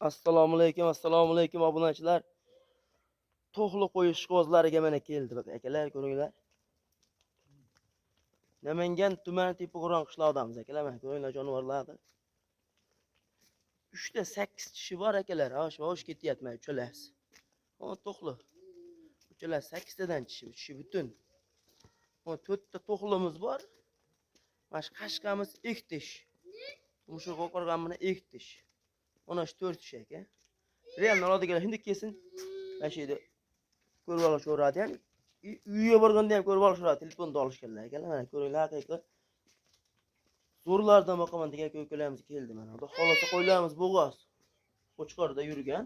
Assalomu alaykum obunachilar. To'xli qo'yish qo'zlariga mana keldi bak akalar, ko'ringlar. Namangan tumani Tepaquron qishloqdamiz akalar, mana ko'ringlar jonivorlarni. 3 ta 8 tishi bor akalar. Hosh ketyapman uchalasi. O to'xli. Uchalar 8 tadan tishi butun. O 4 ta to'xlimiz bor. Mana shu qashqamiz 2 tish. Mushu qo'qorgan mana 2 tish. Ona shu 4 tish aka. Realni oladigan hindi kesin. Mana shu yerda ko'rib olishadi ham. Uyga borganda ham ko'rib olishadi, telefonda olishganlar ekanlar. Mana ko'ringlar, haqiqat zo'rlardan boqaman degan ko'klarimiz keldi mana. Xudo xolasa qo'ylarimiz bo'g'oz. Qo'chqorda yurgan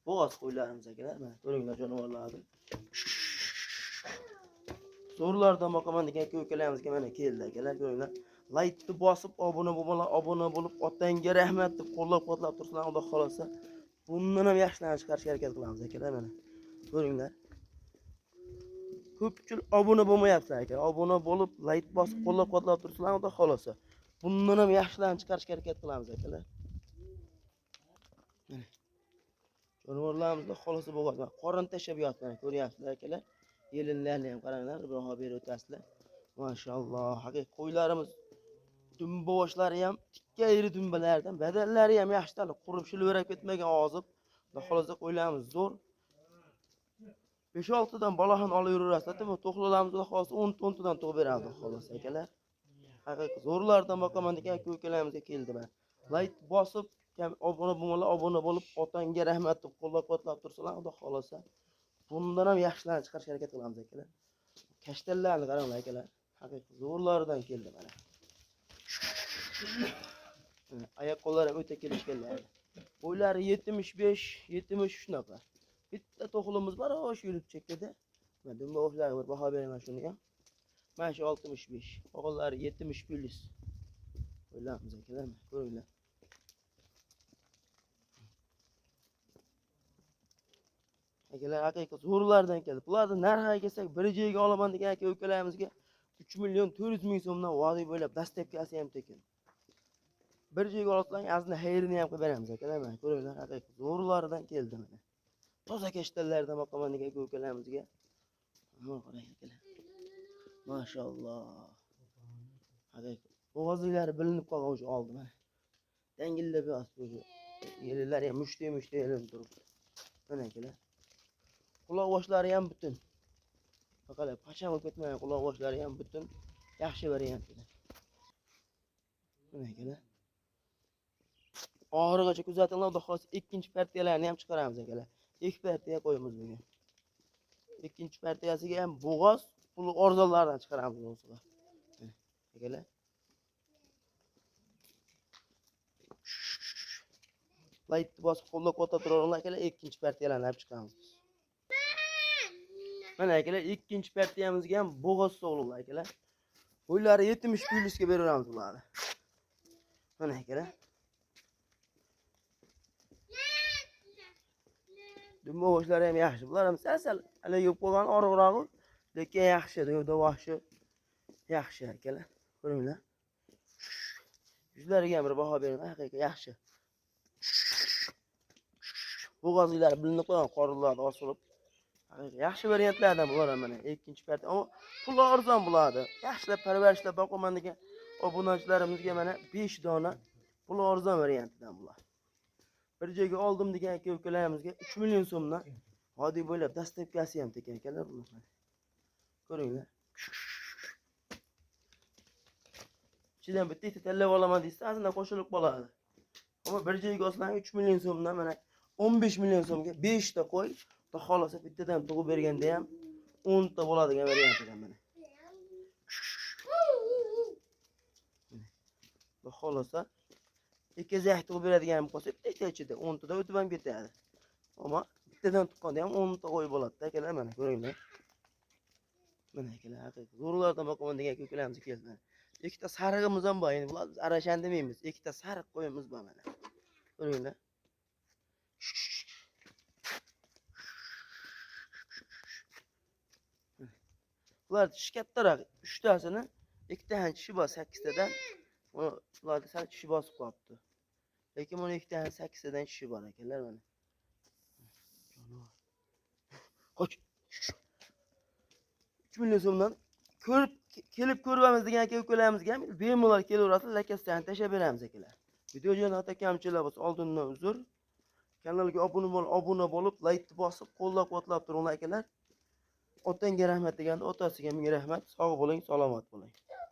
bo'g'oz qo'ylarimiz akalar. Mana ko'ringlar jonivorlarni. Zo'rlardan boqaman degan ko'klarimiz mana keldi akalar, ko'ringlar. Like'ni bosib, obuna bo'lib, otangga rahmat deb qo'llab-quvvatlab tursinlar, xudo xolasa. Bundan ham yaxshilarni chiqarishga harakat qilamiz akalar mana. Ko'ringlar. Ko'pchilik obuna bo'lmayapsizlar aka. Obuna bo'lib, like bosib, qo'llab-quvvatlab tursinlar, xudo xolasa. Bundan ham yaxshilarni chiqarishga harakat qilamiz akalar. Mana. Jonivorlarimizni xolasa bo'g'oz. Qorin tashab yotgan, ko'ryapsizlar akalar. Yelinlarni ham qaranglar, bir baho berib o'tasizlar. Mashalloh, haqiqiy qo'ylarimiz dumboshlari ham tikka iri dumbalardan, badallari ham yaxshi, qurib shilverab ketmagan ozib. Xudo xolasa qo'ylarimiz zo'r. 5-6 dan bola ham olib yuraverasizlar. Bu to'xlalarimiz xudo xolasa 10 tadan tug'ib beradi xolasa akalar. Haqiqiy zo'rlardan boqaman degan ko'kalarimizga keldi mana. Like bosib, obuna bo'lib, otangga rahmat deb qo'llab-quvvatlab tursinlar, xudo xolasa. Bundan ham yaxshilarni chiqarishga harakat qilamiz akalar. Kashtallarni qaranglar akalar. Haqiqiy zo'rlardan keldi mana. Oyoq qo'llari ham o'ta kelishganlar. Bo'ylari 75 shunaqa. Bitta to'xlimiz bor, o'sha yurib chekkada. Mana dumba o'shlariga bir baho beraman shuni ham. Mana shu 65, o'g'illari 70 plyus. O'ylamiz akalar, ko'ringlar. Akalar haqiqiy zo'rlardan keldi. Bularni narxiga kelsak, bir joyga olaman degan aka ukalarimizga 3.400.000 so'mdan vodiy bo'ylab dastlabkasi ham tekin. Bir joyga olsang, aslida xayrini ham qilib beramiz akalar, mana ko'ringlar, haqiqiy zo'rlardan keldi mana. Toza kashtallardan boqaman degan ukalarimizga. Mana qarang akalar. Mashalloh. Haqiqiy bo'g'ozlari bilinib qolgan o'sha oldi mana. Dangillab yotibdi o'sha. Yelinlar ham mushti yelinib turibdi. Mana akalar. Quloq boshlari ham butun. Faqat pacham bo'lib ketmagan quloq boshlari ham butun. Yaxshi variantida. Mana akalar. Oxirigacha kuzatinglar, xudo xolasa ikkinchi partiyalarni ham chiqaramiz akalar. 2 partiya qo'yamiz bugun. Ikkinchi partiyasiga ham bo'g'oz, pul orzonlardan chiqaramiz o'ziga. Akalar. Laytni bosib qo'llab-quvvatlab turaveringlar akalar, ikkinchi partiyalarni ham chiqaramiz. Mana akalar, ikkinchi partiyamizga ham bo'g'oz sog'liqlar akalar. Bo'ylari 70 plyusga beraveramiz bularni. Mana akalar. Dumba boshlari ham yaxshi. Bular ham sal hali yo'q bo'lgan oriqrog'i, lekin yaxshi, davoshi yaxshi akalar. Ko'ringlar. Yuzlariga ham bir baho bering, haqiqiy yaxshi. Bo'g'ozlari bilinib qolgan, qorinlarni osilib. Haqiqiy yaxshi variantlardan bular mana ikkinchi partiya. Ammo pul arzon bo'ladi. Yaxshilab parvarishlab boqaman degan obunachilarimizga mana 5 dona pul arzon variantidan bular. Bir joyga oldim degan aka ukalarimizga 3 million so'mdan vodiy bo'ylab dastlabkasi ham tekin akalar bular. Ko'ringlar. Ichidan bitta tanlab olaman deysiz, aslida qo'shilib qoladi. Ammo bir joyga olsang 3 million so'mdan mana 15 million so'mga 5 ta qo'y, xudo xolasa bittadan tug'ib berganda ham 10 ta bo'ladigan variantidan mana. Xudo xolasa ikkizax tug'ib beradigan bo'lsa, bitta ichida 10 tadan o'tib ham ketadi. Ammo bittadan tuqqanda ham 10 ta qo'y bo'ladi akalar, mana ko'ringlar. Mana akalar, haqiqiy zo'rlardan boqaman degan ko'klarimiz keldi. Ikkita sarig'imiz ham bor. Endi bular arashan demaymiz. Ikkita sariq qo'yimiz bor mana. Ko'ringlar. Bular tishi kattaroq. 3 tasini, ikkita tishi bor 8 tadan. Ularni sal tishi bosib qolibdi. Lekin buni ikkita 8 dan kishi bor ekanlar mana. Jonivor. Qoch. 3 million so'mdan kelib ko'ramiz degan aka-ukalarimizga ham bemalol kelaverasiz, lakasini tashlab beramiz akalar. Videoga xato kamchiliklar bo'lsa oldindan uzr. Kanalga obuna bo'lib, like bosib, qo'llab-quvvatlab turinglar akalar. Otangga rahmat deganda otasiga ming rahmat. Sog' bo'ling, salomat bo'ling.